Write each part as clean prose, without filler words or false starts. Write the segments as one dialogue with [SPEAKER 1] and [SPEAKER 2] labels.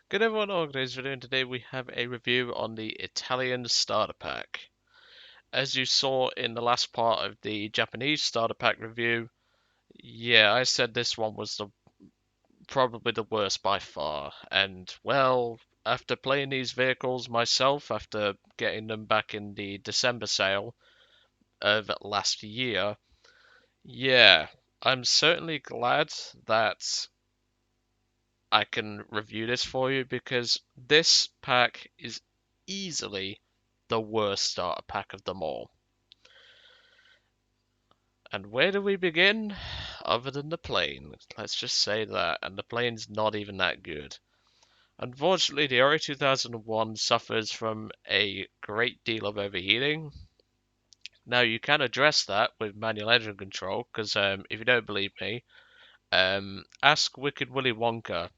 [SPEAKER 1] Good everyone, Organized Video, and today we have a review on the Italian starter pack. As you saw in the last part of the Japanese starter pack review, yeah, I said this one was probably the worst by far. And well, after playing these vehicles myself, after getting them back in the December sale of last year, yeah, I'm certainly glad that I can review this for you because this pack is easily the worst starter pack of them all. And where do we begin? Other than the plane. Let's just say that. And the plane's not even that good. Unfortunately, the Ori 2001 suffers from a great deal of overheating. Now, you can address that with manual engine control, because if you don't believe me, ask Wicked Willy Wonka.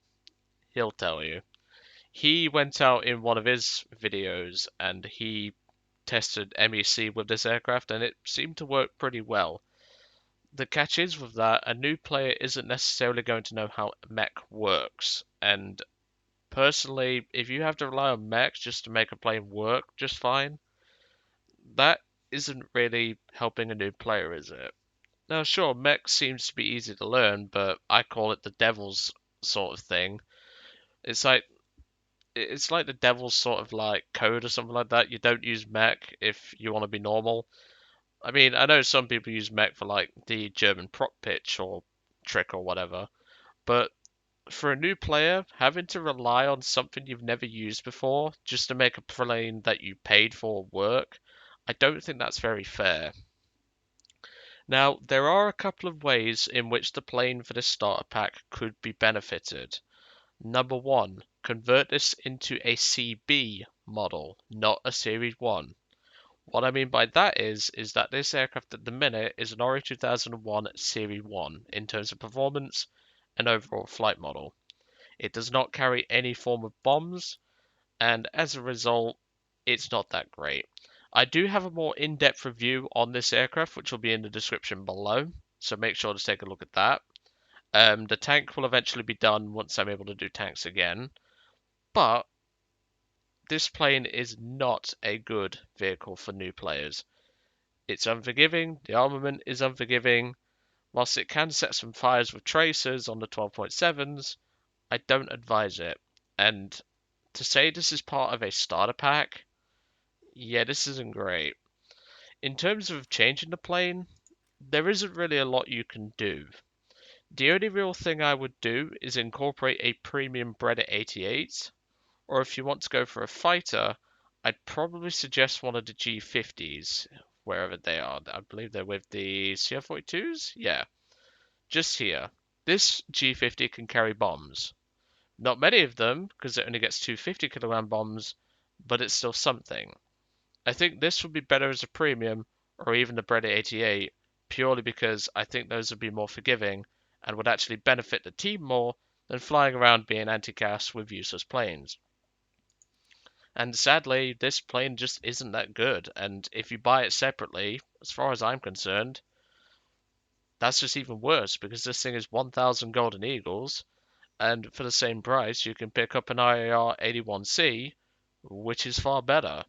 [SPEAKER 1] He'll tell you. He went out in one of his videos and he tested MEC with this aircraft and it seemed to work pretty well. The catch is with that, a new player isn't necessarily going to know how mech works. And personally, if you have to rely on mechs just to make a plane work just fine, that isn't really helping a new player, is it? Now, sure, mech seems to be easy to learn, but I call it the devil's sort of thing. It's like it's like the devil's sort of like code or something like that. You don't use mech if you want to be normal. I mean, I know some people use mech for like the German prop pitch or trick or whatever, but for a new player, having to rely on something you've never used before just to make a plane that you paid for work, I don't think that's very fair. Now, there are a couple of ways in which the plane for this starter pack could be benefited. Number one, convert this into a CB model, not a Series 1. What I mean by that is that this aircraft at the minute is an Ori 2001 Series 1 in terms of performance and overall flight model. It does not carry any form of bombs, and as a result, it's not that great. I do have a more in-depth review on this aircraft, which will be in the description below, so make sure to take a look at that. The tank will eventually be done once I'm able to do tanks again, but this plane is not a good vehicle for new players. It's unforgiving, the armament is unforgiving. Whilst it can set some fires with tracers on the 12.7s, I don't advise it. And to say this is part of a starter pack, yeah, this isn't great. In terms of changing the plane, there isn't really a lot you can do. The only real thing I would do is incorporate a premium Bredder 88, or if you want to go for a fighter, I'd probably suggest one of the G50s, wherever they are. I believe they're with the CF-42s? Yeah, just here. This G50 can carry bombs. Not many of them, because it only gets two 50 kilogram bombs, but it's still something. I think this would be better as a premium, or even the Bredder 88, purely because I think those would be more forgiving and would actually benefit the team more than flying around being anti-gas with useless planes. And sadly, this plane just isn't that good. And if you buy it separately, as far as I'm concerned, that's just even worse because this thing is 1,000 Golden Eagles, and for the same price, you can pick up an IAR 81C, which is far better.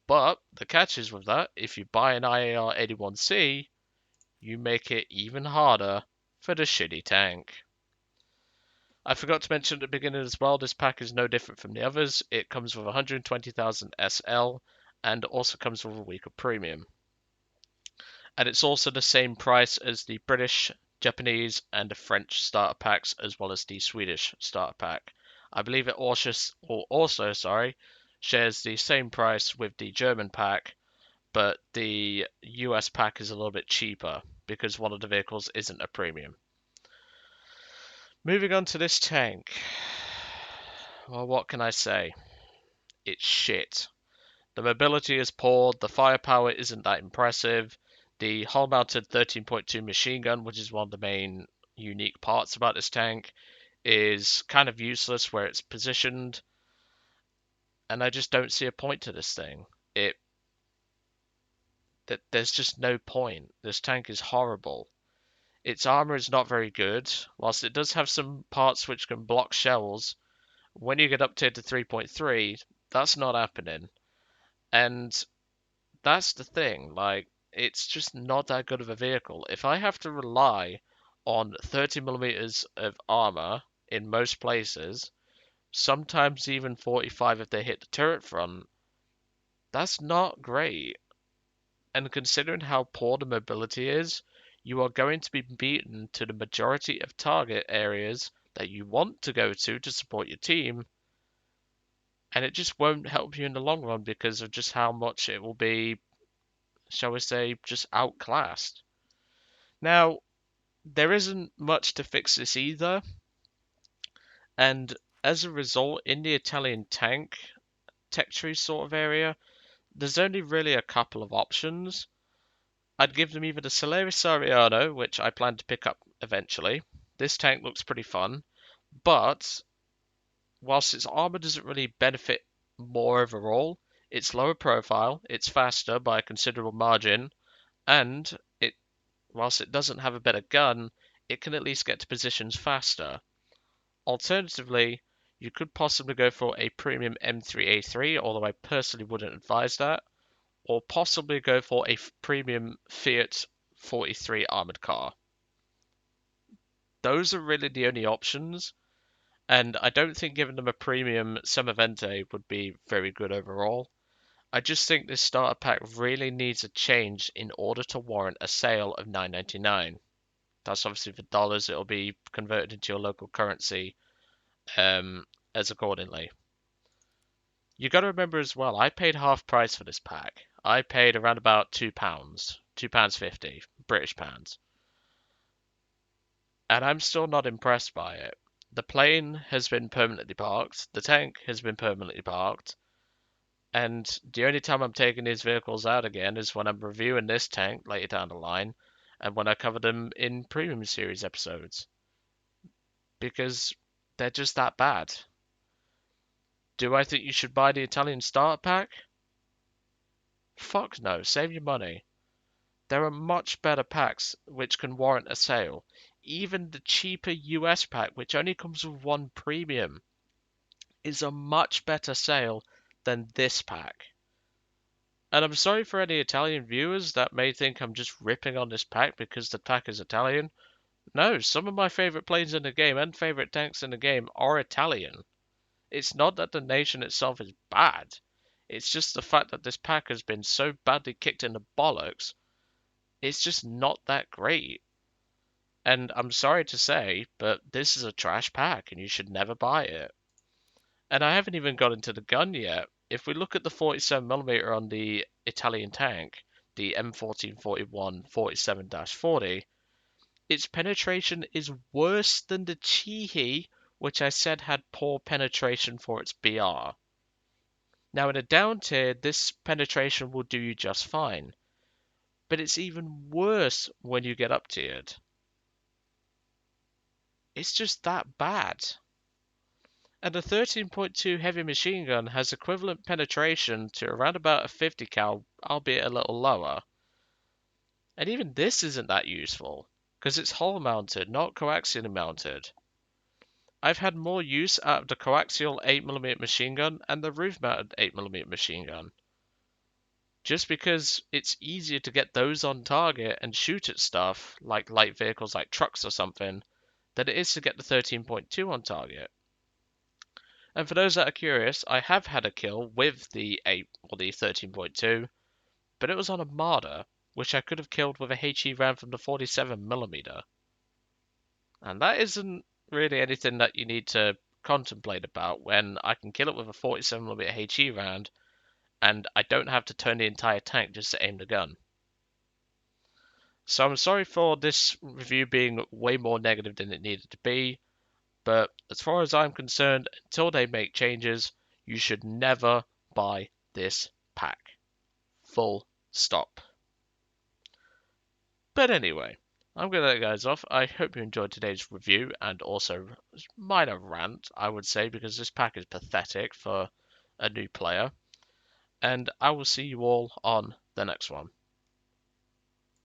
[SPEAKER 1] But the catch is with that, if you buy an IAR 81C, you make it even harder for the shitty tank. I forgot to mention at the beginning as well, this pack is no different from the others. It comes with 120,000 SL and also comes with a week of premium. And it's also the same price as the British, Japanese, and the French starter packs, as well as the Swedish starter pack. I believe it also shares the same price with the German pack, but the US pack is a little bit cheaper because one of the vehicles isn't a premium. Moving on to this tank. Well, what can I say? It's shit. The mobility is poor, the firepower isn't that impressive, the hull-mounted 13.2 machine gun, which is one of the main unique parts about this tank, is kind of useless where it's positioned, and I just don't see a point to this thing. There's just no point. This tank is horrible. Its armor is not very good, whilst it does have some parts which can block shells, When you get uptiered to 3.3, that's not happening. And that's the thing, like, it's just not that good of a vehicle. If I have to rely on 30 millimeters of armor in most places, sometimes even 45 if they hit the turret front, that's not great. And considering how poor the mobility is, you are going to be beaten to the majority of target areas that you want to go to support your team, and it just won't help you in the long run because of just how much it will be, shall we say, just outclassed. Now, there isn't much to fix this either, and as a result, in the Italian tank tech tree sort of area, there's only really a couple of options. I'd give them either the Solaris Ariano, which I plan to pick up eventually. This tank looks pretty fun, but whilst its armor doesn't really benefit more overall, it's lower profile, it's faster by a considerable margin, and whilst it doesn't have a better gun, it can at least get to positions faster. Alternatively, you could possibly go for a premium M3A3, although I personally wouldn't advise that, or possibly go for a premium Fiat 43 armored car. Those are really the only options, and I don't think giving them a premium Semavente would be very good overall. I just think this starter pack really needs a change in order to warrant a sale of $9.99. That's obviously for dollars. It'll be converted into your local currency as accordingly. You got to remember as well, I paid half price for this pack. I paid around about £2, £2.50, British pounds. And I'm still not impressed by it. The plane has been permanently parked, the tank has been permanently parked, and the only time I'm taking these vehicles out again is when I'm reviewing this tank later down the line, and when I cover them in Premium Series episodes. Because they're just that bad. Do I think you should buy the Italian starter pack? Fuck no, save your money. There are much better packs which can warrant a sale. Even the cheaper US pack, which only comes with one premium, is a much better sale than this pack. And I'm sorry for any Italian viewers that may think I'm just ripping on this pack because the pack is Italian. No, some of my favorite planes in the game and favorite tanks in the game are Italian. It's not that the nation itself is bad. It's just the fact that this pack has been so badly kicked in the bollocks. It's just not that great. And I'm sorry to say, but this is a trash pack and you should never buy it. And I haven't even got into the gun yet. If we look at the 47mm on the Italian tank, the M1441 47-40, its penetration is worse than the Chihi, which I said had poor penetration for its BR. Now in a down tier, this penetration will do you just fine, but it's even worse when you get up tiered. It's just that bad. And the 13.2 heavy machine gun has equivalent penetration to around about a 50 cal, albeit a little lower. And even this isn't that useful, because it's hull mounted, not coaxially mounted. I've had more use out of the coaxial 8mm machine gun and the roof mounted 8mm machine gun. Just because it's easier to get those on target and shoot at stuff, like light vehicles like trucks or something, than it is to get the 13.2 on target. And for those that are curious, I have had a kill with the 8 or the 13.2, but it was on a Marder, which I could have killed with a HE round from the 47mm. And that isn't really anything that you need to contemplate about when I can kill it with a 47mm HE round, and I don't have to turn the entire tank just to aim the gun. So I'm sorry for this review being way more negative than it needed to be, but as far as I'm concerned, until they make changes, you should never buy this pack. Full stop. But anyway, I'm going to let you guys off. I hope you enjoyed today's review and also minor rant, I would say, because this pack is pathetic for a new player. And I will see you all on the next one.